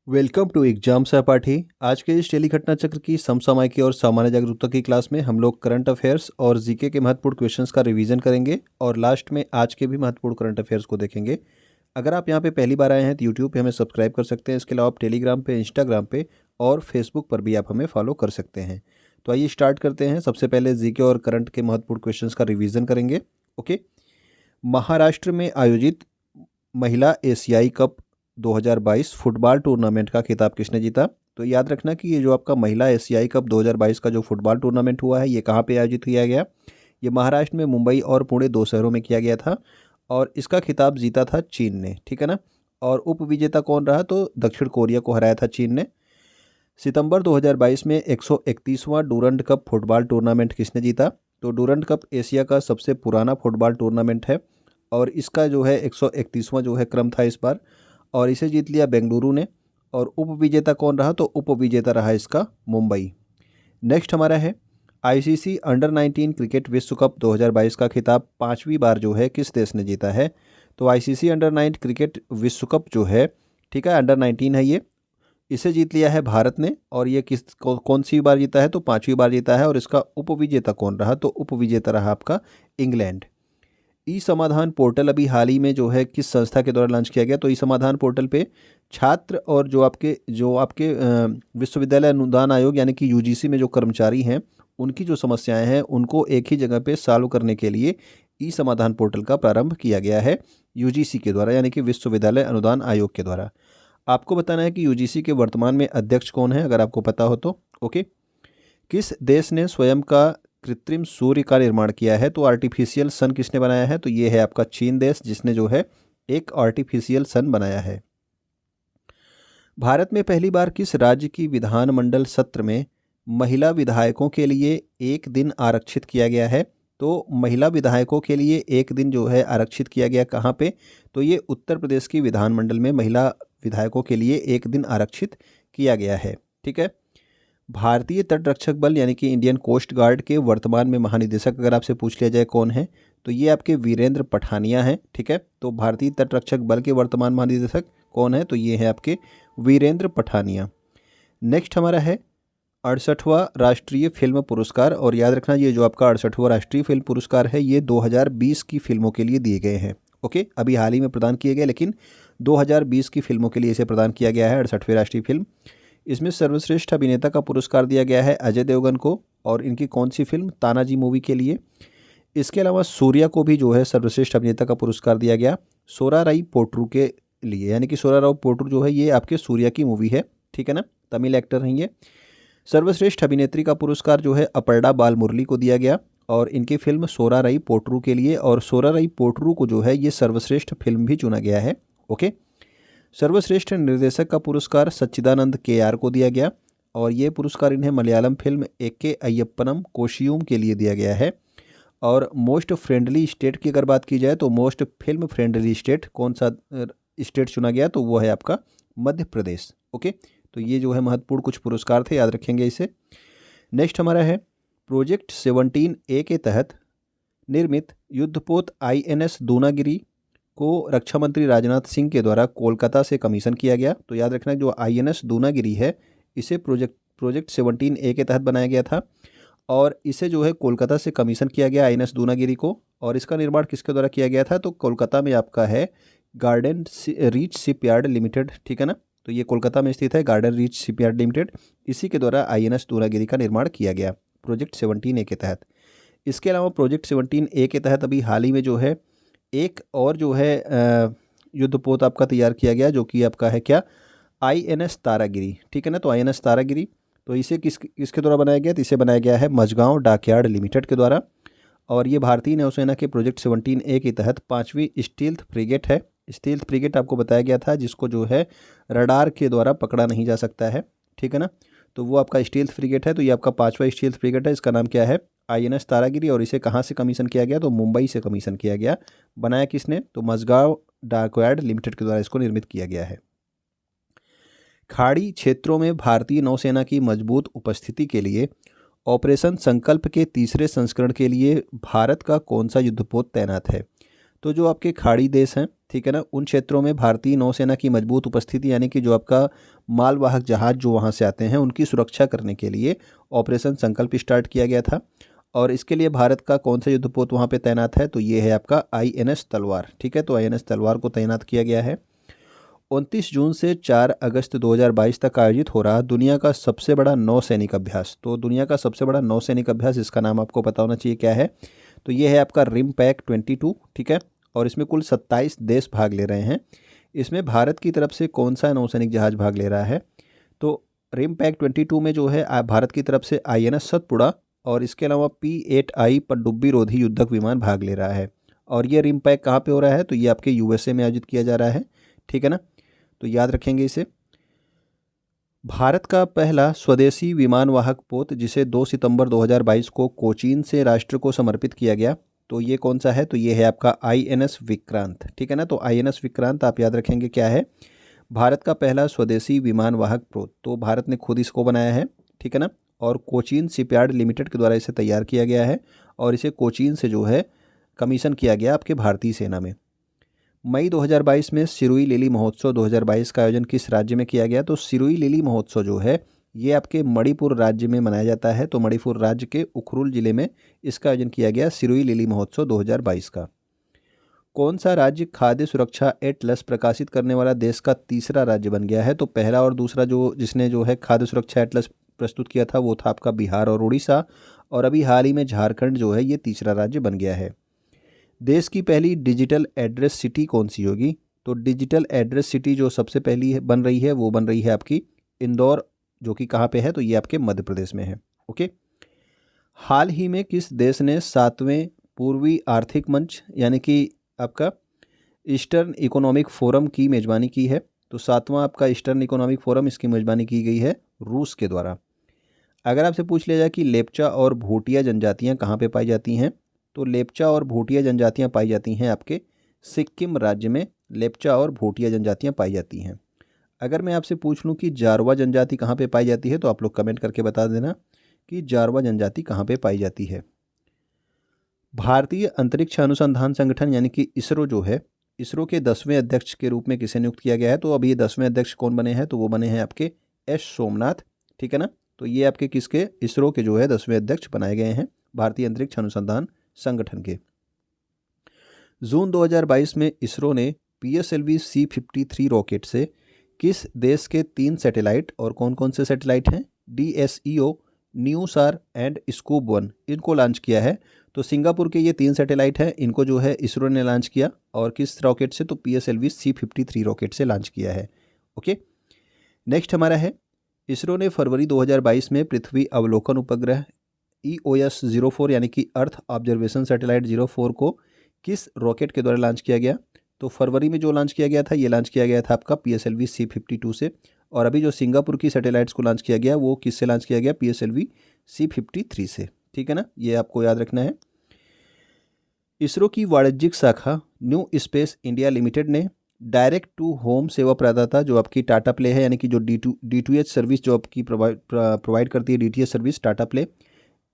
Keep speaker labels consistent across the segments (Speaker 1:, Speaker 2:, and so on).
Speaker 1: Welcome to exam सहपाठी। आज के इस टेली घटना चक्र की समसामयिकी और सामान्य जागरूकता की क्लास में हम लोग करंट अफेयर्स और जीके के महत्वपूर्ण क्वेश्चंस का रिवीजन करेंगे और लास्ट में आज के भी महत्वपूर्ण करंट अफेयर्स को देखेंगे। अगर आप यहाँ पे पहली बार आए हैं तो यूट्यूब पे हमें सब्सक्राइब कर सकते हैं। इसके अलावा आप टेलीग्राम पे, इंस्टाग्राम पे और फेसबुक पर भी आप हमें फॉलो कर सकते हैं। तो आइए स्टार्ट करते हैं। सबसे पहले जीके और करंट के महत्वपूर्ण क्वेश्चंस का रिवीजन करेंगे। ओके, महाराष्ट्र में आयोजित महिला एशियाई कप 2022 फुटबॉल टूर्नामेंट का खिताब किसने जीता? तो याद रखना कि ये जो आपका महिला एशियाई कप 2022 का जो फुटबॉल टूर्नामेंट हुआ है, ये कहाँ पे आयोजित किया गया? ये महाराष्ट्र में मुंबई और पुणे दो शहरों में किया गया था और इसका खिताब जीता था चीन ने, ठीक है ना। और उप विजेता कौन रहा? तो दक्षिण कोरिया को हराया था चीन ने। सितंबर 2022 में 131वां डूरंड कप फुटबॉल टूर्नामेंट किसने जीता? तो डूरंड कप एशिया का सबसे पुराना फुटबॉल टूर्नामेंट है और इसका जो है 131वां जो है क्रम था इस बार, और इसे जीत लिया बेंगलुरु ने। और उप विजेता कौन रहा? तो उप विजेता रहा इसका मुंबई। नेक्स्ट हमारा है आईसीसी अंडर 19 क्रिकेट विश्व कप 2022 का खिताब पांचवी बार जो है किस देश ने जीता है? तो आईसीसी अंडर 9 क्रिकेट विश्व कप जो है, ठीक है, अंडर 19 है ये, इसे जीत लिया है भारत ने। और ये कौन सी बार जीता है? तो पांचवी बार जीता है। और इसका उप विजेता कौन रहा? तो उप विजेता रहा आपका इंग्लैंड। ई समाधान पोर्टल अभी हाल ही में जो है किस संस्था के द्वारा लॉन्च किया गया? तो ई समाधान पोर्टल पे छात्र और जो आपके विश्वविद्यालय अनुदान आयोग यानी कि यूजीसी में जो कर्मचारी हैं, उनकी जो समस्याएं हैं उनको एक ही जगह पे सॉल्व करने के लिए ई समाधान पोर्टल का प्रारंभ किया गया है यूजीसी के द्वारा, यानी कि विश्वविद्यालय अनुदान आयोग के द्वारा। आपको बताना है कि यूजीसी के वर्तमान में अध्यक्ष कौन है, अगर आपको पता हो तो। ओके, किस देश ने स्वयं का कृत्रिम सूर्य का निर्माण किया है? तो आर्टिफिशियल सन किसने बनाया है? तो ये है आपका चीन देश, जिसने जो है एक आर्टिफिशियल सन बनाया है। भारत में पहली बार किस राज्य की विधानमंडल सत्र में महिला विधायकों के लिए एक दिन आरक्षित किया गया है? तो महिला विधायकों के लिए एक दिन जो है आरक्षित किया गया कहाँ पे? तो ये उत्तर प्रदेश की विधानमंडल में महिला विधायकों के लिए एक दिन आरक्षित किया गया है, ठीक है। भारतीय तट रक्षक बल यानी कि इंडियन कोस्ट गार्ड के वर्तमान में महानिदेशक अगर आपसे पूछ लिया जाए कौन है, तो ये आपके वीरेंद्र पठानिया हैं, ठीक है। तो भारतीय तट रक्षक बल के वर्तमान महानिदेशक कौन है? तो ये है आपके वीरेंद्र पठानिया। नेक्स्ट हमारा है 68वां राष्ट्रीय फिल्म पुरस्कार। और याद रखना ये जो आपका 68वां राष्ट्रीय फिल्म पुरस्कार है, ये 2020 की फिल्मों के लिए दिए गए हैं। ओके, अभी हाल ही में प्रदान किए गए, लेकिन 2020 की फिल्मों के लिए इसे प्रदान किया गया है 68वीं राष्ट्रीय फिल्म। इसमें सर्वश्रेष्ठ अभिनेता का पुरस्कार दिया गया है अजय देवगन को, और इनकी कौन सी फिल्म? तानाजी मूवी के लिए। इसके अलावा सूर्या को भी जो है सर्वश्रेष्ठ अभिनेता का पुरस्कार दिया गया सोराराई पोट्रू के लिए, यानी कि सोराराव पोट्रू जो है ये आपके सूर्या की मूवी है, ठीक है ना, तमिल एक्टर हैं ये। सर्वश्रेष्ठ अभिनेत्री का पुरस्कार जो है अपर्णा बाल मुरली को दिया गया, और इनकी फिल्म सोराराई पोट्रू के लिए। और सोराराई पोट्रू को जो है ये सर्वश्रेष्ठ फिल्म भी चुना गया है। ओके, सर्वश्रेष्ठ निर्देशक का पुरस्कार सच्चिदानंद के को दिया गया, और ये पुरस्कार इन्हें मलयालम फिल्म एके अय्यप्पनम कोशियूम के लिए दिया गया है। और मोस्ट फ्रेंडली स्टेट की अगर बात की जाए तो मोस्ट फिल्म फ्रेंडली स्टेट कौन सा स्टेट चुना गया? तो वो है आपका मध्य प्रदेश। ओके, तो ये जो है महत्वपूर्ण कुछ पुरस्कार थे, याद रखेंगे इसे। नेक्स्ट हमारा है प्रोजेक्ट 17A के तहत निर्मित युद्धपोत INS दूनागिरी को रक्षा मंत्री राजनाथ सिंह के द्वारा कोलकाता से कमीशन किया गया। तो याद रखना जो INS दूनागिरी है, इसे प्रोजेक्ट 17A के तहत बनाया गया था, और इसे जो है कोलकाता से कमीशन किया गया INS दूनागिरी को। और इसका निर्माण किसके द्वारा किया गया था? तो कोलकाता में आपका है गार्डन रीच शिपयार्ड लिमिटेड, ठीक है ना। तो ये कोलकाता में स्थित है गार्डन रीच शिपयार्ड लिमिटेड, इसी के द्वारा INS दूनागिरी का निर्माण किया गया प्रोजेक्ट 17A के तहत। इसके अलावा प्रोजेक्ट 17A के तहत अभी हाल ही में जो है एक और जो है युद्धपोत आपका तैयार किया गया, जो कि आपका है क्या? INS तारागिरी, ठीक है ना। तो INS तारागिरी, तो इसे किसके द्वारा बनाया गया? तो इसे बनाया गया है मझगांव डॉकयार्ड लिमिटेड के द्वारा। और ये भारतीय नौसेना के प्रोजेक्ट 17A के तहत 5वीं स्टील्थ फ्रिगेट है। स्टील्थ फ्रिगेट आपको बताया गया था जिसको जो है रडार के द्वारा पकड़ा नहीं जा सकता है, ठीक है ना। तो वो आपका स्टील्थ फ्रिगेट है। तो ये आपका 5वां स्टील्थ फ्रिगेट है, इसका नाम क्या है? INS तारागिरी। और इसे कहाँ से कमीशन किया गया? तो मुंबई से कमीशन किया गया। बनाया किसने? तो मझगांव डॉकयार्ड लिमिटेड के द्वारा इसको निर्मित किया गया है। खाड़ी क्षेत्रों में भारतीय नौसेना की मजबूत उपस्थिति के लिए ऑपरेशन संकल्प के तीसरे संस्करण के लिए भारत का कौन सा युद्धपोत तैनात है? तो जो आपके खाड़ी देश हैं, ठीक है ना, उन क्षेत्रों में भारतीय नौसेना की मजबूत उपस्थिति यानी कि जो आपका मालवाहक जहाज जो वहाँ से आते हैं उनकी सुरक्षा करने के लिए ऑपरेशन संकल्प स्टार्ट किया गया था। और इसके लिए भारत का कौन सा युद्धपोत वहाँ पे तैनात है, तो ये है आपका INS तलवार। ठीक है, तो INS तलवार को तैनात किया गया है। 29 जून से 4 अगस्त 2022 तक आयोजित हो रहा दुनिया का सबसे बड़ा नौसैनिक अभ्यास। तो दुनिया का सबसे बड़ा नौसैनिक अभ्यास, इसका नाम आपको पता होना चाहिए क्या है, तो ये है आपका रिमपैक 22। ठीक है, और इसमें कुल 27 देश भाग ले रहे हैं। इसमें भारत की तरफ से कौन सा नौसैनिक जहाज भाग ले रहा है, तो रिमपैक 22 में जो है भारत की तरफ से INS सतपुड़ा और इसके अलावा P-8I पनडुब्बी रोधी युद्धक विमान भाग ले रहा है। और ये रिमपैक कहाँ पे हो रहा है, तो ये आपके USA में आयोजित किया जा रहा है। ठीक है ना, तो याद रखेंगे इसे। भारत का पहला स्वदेशी विमान वाहक पोत जिसे 2 सितंबर 2022 को कोचीन से राष्ट्र को समर्पित किया गया, तो ये कौन सा है, तो ये है आपका INS विक्रांत। ठीक है ना, तो INS विक्रांत आप याद रखेंगे क्या है, भारत का पहला स्वदेशी विमान वाहक पोत। तो भारत ने खुद इसको बनाया है। ठीक है ना, और कोचीन शिपयार्ड लिमिटेड के द्वारा इसे तैयार किया गया है और इसे कोचीन से जो है कमीशन किया गया आपके भारतीय सेना में। मई 2022 में सिरुई लिली महोत्सव 2022 का आयोजन किस राज्य में किया गया, तो सिरुई लिली महोत्सव जो है ये आपके मणिपुर राज्य में मनाया जाता है। तो मणिपुर राज्य के उखरुल जिले में इसका आयोजन किया गया सिरुई लिली महोत्सव 2022 का। कौन सा राज्य खाद्य सुरक्षा A+ प्रकाशित करने वाला देश का तीसरा राज्य बन गया है, तो पहला और दूसरा जो जिसने जो है खाद्य सुरक्षा A+ प्रस्तुत किया था वो था आपका बिहार और उड़ीसा, और अभी हाल ही में झारखंड जो है ये तीसरा राज्य बन गया है। देश की पहली डिजिटल एड्रेस सिटी कौन सी होगी, तो डिजिटल एड्रेस सिटी जो सबसे पहली बन रही है वो बन रही है आपकी इंदौर, जो कि कहाँ पे है, तो ये आपके मध्य प्रदेश में है। ओके, हाल ही में किस देश ने 7वें पूर्वी आर्थिक मंच यानी कि आपका ईस्टर्न इकोनॉमिक फोरम की मेज़बानी की है, तो 7वां आपका ईस्टर्न इकोनॉमिक फोरम इसकी मेज़बानी की गई है रूस के द्वारा। अगर आपसे पूछ लिया जाए कि लेप्चा और भूटिया जनजातियाँ कहाँ पे पाई जाती हैं, तो लेप्चा और भूटिया जनजातियाँ पाई जाती हैं आपके सिक्किम राज्य में। लेप्चा और भूटिया जनजातियाँ पाई जाती हैं। अगर मैं आपसे पूछ लूँ कि जारवा जनजाति कहाँ पे पाई जाती है, तो आप लोग कमेंट करके बता देना कि जारवा जनजाति कहाँ पे पाई जाती है। भारतीय अंतरिक्ष अनुसंधान संगठन यानी कि इसरो जो है, इसरो के 10वें अध्यक्ष के रूप में किसे नियुक्त किया गया है, तो अभी 10वें अध्यक्ष कौन बने हैं, तो वो बने हैं आपके S सोमनाथ। ठीक है ना, तो ये आपके किसके, इसरो के जो है 10वें अध्यक्ष बनाए गए हैं भारतीय अंतरिक्ष अनुसंधान संगठन के। जून 2022 में इसरो ने PSLV C-53 रॉकेट से किस देश के 3 सैटेलाइट, और कौन कौन से सैटेलाइट हैं, DSEO, न्यूसार एंड स्कूब-1, इनको लॉन्च किया है। तो सिंगापुर के ये 3 सैटेलाइट हैं, इनको जो है इसरो ने लॉन्च किया, और किस रॉकेट से, तो PSLV C-53 रॉकेट से लॉन्च किया है। ओके, नेक्स्ट हमारा है, इसरो ने फरवरी 2022 में पृथ्वी अवलोकन उपग्रह EOS 04 यानी कि अर्थ ऑब्जर्वेशन सैटेलाइट 04 को किस रॉकेट के द्वारा लॉन्च किया गया, तो फरवरी में जो लॉन्च किया गया था ये लॉन्च किया गया था आपका PSLV C-52 से, और अभी जो सिंगापुर की सैटेलाइट्स को लॉन्च किया गया वो किससे लॉन्च किया गया, PSLV C-53 से। ठीक है ना, ये आपको याद रखना है। इसरो की वाणिज्यिक शाखा न्यू स्पेस इंडिया लिमिटेड ने डायरेक्ट टू होम सेवा प्रदाता जो आपकी टाटा प्ले है, यानी कि जो D2H सर्विस जो आपकी प्रोवाइड करती है, DTH सर्विस टाटा प्ले,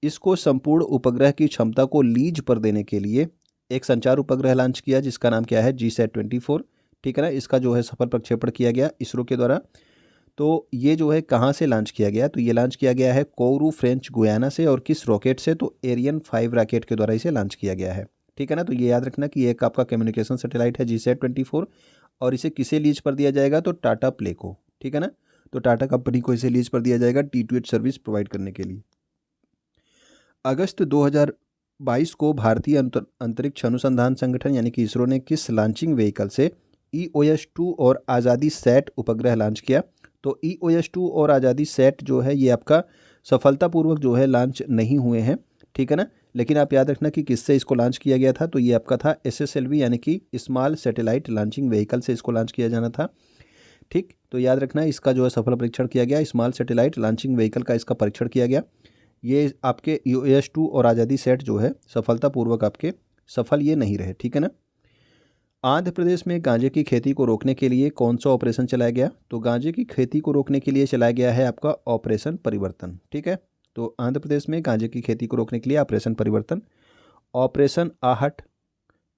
Speaker 1: इसको संपूर्ण उपग्रह की क्षमता को लीज पर देने के लिए एक संचार उपग्रह लॉन्च किया जिसका नाम क्या है, GSAT-24। ठीक है ना, इसका जो है सफल प्रक्षेपण किया गया इसरो के द्वारा। तो ये जो है कहाँ से लॉन्च किया गया, तो ये लॉन्च किया गया है कोरू फ्रेंच गुयाना से, और किस रॉकेट से, तो एरियन 5 रॉकेट के द्वारा इसे लॉन्च किया गया है। ठीक है ना, तो ये याद रखना कि एक आपका कम्युनिकेशन सैटेलाइट है GSAT-24, और इसे किसे लीज पर दिया जाएगा, तो टाटा प्ले को। ठीक है ना, तो टाटा कंपनी को इसे लीज पर दिया जाएगा D2H सर्विस प्रोवाइड करने के लिए। अगस्त 2022 को भारतीय अंतरिक्ष अनुसंधान संगठन यानी कि इसरो ने किस लॉन्चिंग व्हीकल से EOS 2 और आज़ादी सैट उपग्रह लॉन्च किया, तो EOS 2 और आज़ादी सैट जो है ये आपका सफलतापूर्वक जो है लॉन्च नहीं हुए हैं। ठीक है ना, लेकिन आप याद रखना कि किससे इसको लॉन्च किया गया था, तो ये आपका था SSLV यानी कि स्मॉल सैटेलाइट लॉन्चिंग व्हीकल से इसको लॉन्च किया जाना था। ठीक, तो याद रखना इसका जो है सफल परीक्षण किया गया, स्मॉल सैटेलाइट लॉन्चिंग व्हीकल का इसका परीक्षण किया गया। ये आपके EOS 2 और आज़ादी सेट जो है सफलतापूर्वक आपके सफल ये नहीं रहे। ठीक है ना, आंध्र प्रदेश में गांजे की खेती को रोकने के लिए कौन सा ऑपरेशन चलाया गया, तो गांजे की खेती को रोकने के लिए चलाया गया है आपका ऑपरेशन परिवर्तन। ठीक है, तो आंध्र प्रदेश में गांजे की खेती को रोकने के लिए ऑपरेशन परिवर्तन, ऑपरेशन आहट,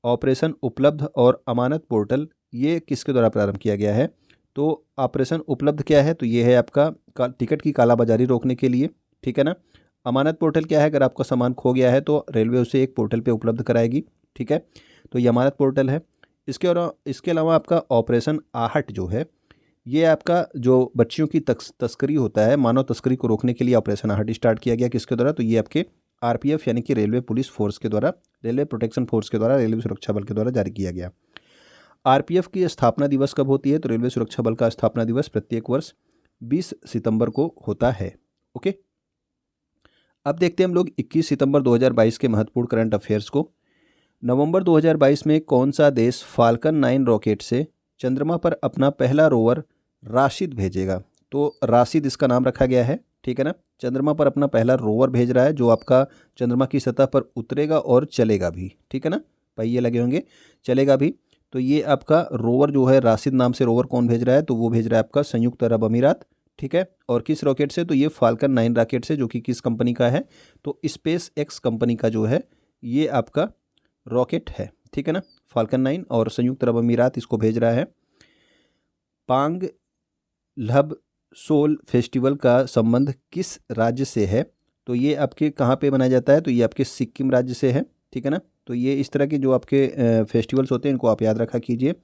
Speaker 1: ऑपरेशन उपलब्ध और अमानत पोर्टल ये किसके द्वारा प्रारंभ किया गया है? तो ऑपरेशन उपलब्ध क्या है? तो ये है आपका टिकट की कालाबाजारी रोकने के लिए, ठीक है ना। अमानत पोर्टल क्या है? अगर आपका सामान खो गया है तो रेलवे उसे एक पोर्टल पे उपलब्ध कराएगी, ठीक है। तो ये अमानत पोर्टल है। इसके अलावा आपका ऑपरेशन आहट जो है, ये आपका जो बच्चियों की तस्करी होता है, मानव तस्करी को रोकने के लिए ऑपरेशन आहट स्टार्ट किया गया। किसके द्वारा? तो ये आपके आरपीएफ यानी कि रेलवे पुलिस फोर्स के द्वारा, रेलवे प्रोटेक्शन फोर्स के द्वारा, रेलवे सुरक्षा बल के द्वारा जारी किया गया। आरपीएफ की स्थापना दिवस कब होती है? तो रेलवे सुरक्षा बल का स्थापना दिवस प्रत्येक वर्ष 20 सितंबर को होता है। ओके, अब देखते हैं हम लोग 21 सितंबर 2022 के महत्वपूर्ण करंट अफेयर्स को। नवंबर 2022 में कौन सा देश फाल्कन 9 रॉकेट से चंद्रमा पर अपना पहला रोवर राशिद भेजेगा? तो राशिद इसका नाम रखा गया है, ठीक है ना। चंद्रमा पर अपना पहला रोवर भेज रहा है जो आपका चंद्रमा की सतह पर उतरेगा और चलेगा भी, ठीक है ना। पहिए लगे होंगे, चलेगा भी। तो ये आपका रोवर जो है, राशिद नाम से रोवर कौन भेज रहा है? तो वो भेज रहा है आपका संयुक्त अरब अमीरात, ठीक है। और किस रॉकेट से? तो ये फाल्कन 9 रॉकेट से, जो कि किस कंपनी का है? तो स्पेस एक्स कंपनी का जो है ये आपका रॉकेट है, ठीक है ना। फाल्कन 9 और संयुक्त अरब अमीरात इसको भेज रहा है। पांग लहब सोल फेस्टिवल का संबंध किस राज्य से है? तो ये आपके कहाँ पे मनाया जाता है? तो ये आपके सिक्किम राज्य से है, ठीक है ना। तो ये इस तरह के जो आपके फेस्टिवल्स होते हैं इनको आप याद रखा कीजिए।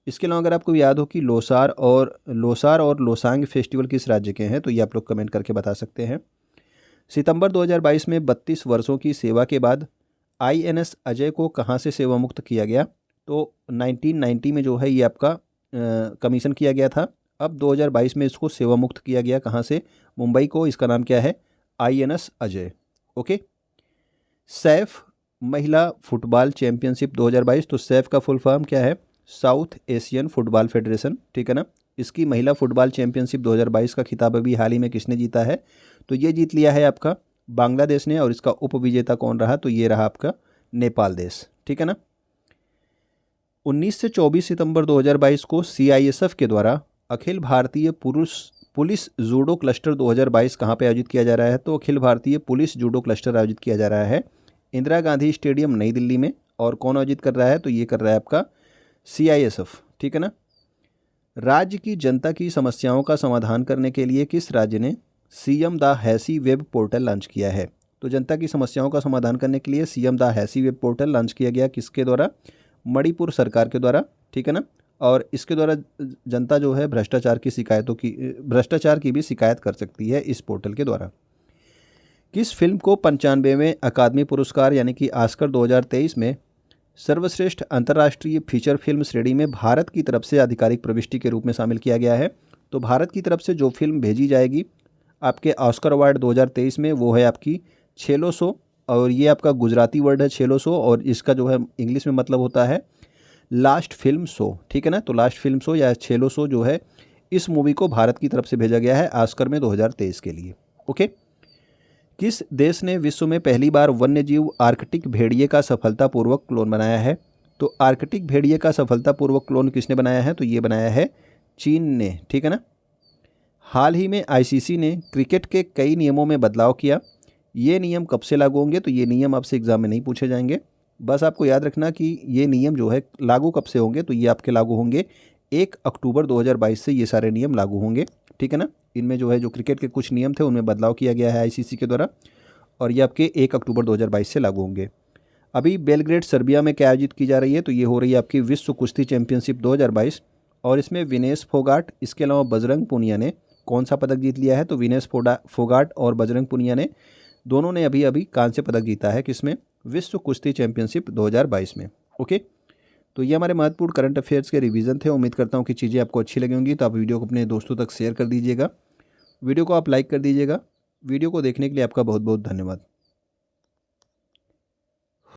Speaker 1: इसके अलावा अगर आपको याद हो कि लोसार और लोसांग फेस्टिवल किस राज्य के हैं, तो ये आप लोग कमेंट करके बता सकते हैं। सितंबर 2022 में 32 वर्षों की सेवा के बाद आईएनएस अजय को कहाँ से सेवा मुक्त किया गया? तो 1990 में जो है ये आपका कमीशन किया गया था। अब 2022 में इसको सेवा मुक्त किया गया, कहाँ से? मुंबई को। इसका नाम क्या है? आईएनएस अजय। ओके। सैफ महिला फुटबॉल चैंपियनशिप 2022, तो सैफ का फुल फॉर्म क्या है? साउथ एशियन फुटबॉल फेडरेशन, ठीक है ना। इसकी महिला फुटबॉल चैंपियनशिप 2022 का खिताब अभी हाल ही में किसने जीता है? तो ये जीत लिया है आपका बांग्लादेश ने। और इसका उपविजेता कौन रहा? तो ये रहा आपका नेपाल देश, ठीक है ना। 19 से 24 सितंबर 2022 को सीआईएसएफ के द्वारा Akhil Bharatiya police judo cluster 2022 कहाँ पे आयोजित किया जा रहा है? तो Akhil Bharatiya police judo cluster आयोजित किया जा रहा है इंदिरा गांधी स्टेडियम नई दिल्ली में। और कौन आयोजित कर रहा है? तो ये कर रहा है आपका सीआईएसएफ, ठीक है ना। राज्य की जनता की समस्याओं का समाधान करने के लिए किस राज्य ने CM Da Haasi web portal launch किया है? तो जनता की समस्याओं का समाधान करने के लिए CM Da Haasi web portal launch किया गया, किसके द्वारा? मणिपुर सरकार के द्वारा, ठीक है ना। और इसके द्वारा जनता जो है भ्रष्टाचार की भी शिकायत कर सकती है इस पोर्टल के द्वारा। किस फिल्म को 95वें अकादमी पुरस्कार यानी कि ऑस्कर 2023 में सर्वश्रेष्ठ अंतर्राष्ट्रीय फीचर फिल्म श्रेणी में भारत की तरफ से आधिकारिक प्रविष्टि के रूप में शामिल किया गया है? तो भारत की तरफ से जो फिल्म भेजी जाएगी आपके ऑस्कर अवार्ड 2023 में, वो है आपकी छेलो सो। और ये आपका गुजराती वर्ड है छेलो सो, और इसका जो है इंग्लिश में मतलब होता है लास्ट फिल्म शो, ठीक है ना। तो लास्ट फिल्म शो या छेलो सो जो है, इस मूवी को भारत की तरफ से भेजा गया है ऑस्कर में 2023 के लिए। ओके। किस देश ने विश्व में पहली बार वन्यजीव आर्कटिक भेड़िए का सफलतापूर्वक क्लोन बनाया है? तो आर्कटिक भेड़िए का सफलतापूर्वक क्लोन किसने बनाया है? तो ये बनाया है चीन ने, ठीक है ना। हाल ही में आईसीसी ने क्रिकेट के कई नियमों में बदलाव किया। ये नियम कब से लागू होंगे? तो ये नियम आपसे एग्जाम में नहीं पूछे जाएंगे। बस आपको याद रखना कि ये नियम जो है लागू कब से होंगे? तो ये आपके लागू होंगे 1 अक्टूबर 2022 से ये सारे नियम लागू होंगे, ठीक है ना। इनमें जो है जो क्रिकेट के कुछ नियम थे उनमें बदलाव किया गया है आईसीसी के द्वारा, और ये आपके 1 अक्टूबर 2022 से लागू होंगे। अभी बेलग्रेड सर्बिया में क्या आयोजित की जा रही है? तो ये हो रही है आपकी विश्व कुश्ती चैंपियनशिप 2022, और इसमें विनेश फोगाट, इसके अलावा बजरंग पुनिया ने कौन सा पदक जीत लिया है? तो विनेश फोगाट और बजरंग पुनिया ने दोनों ने अभी अभी कांस्य पदक जीता है, किसमें? विश्व कुश्ती चैंपियनशिप 2022 में। ओके। तो ये हमारे महत्वपूर्ण करंट अफेयर्स के रिवीजन थे। उम्मीद करता हूँ कि चीज़ें आपको अच्छी लगी होंगी। तो आप वीडियो को अपने दोस्तों तक शेयर कर दीजिएगा, वीडियो को आप लाइक कर दीजिएगा। वीडियो को देखने के लिए आपका बहुत बहुत धन्यवाद।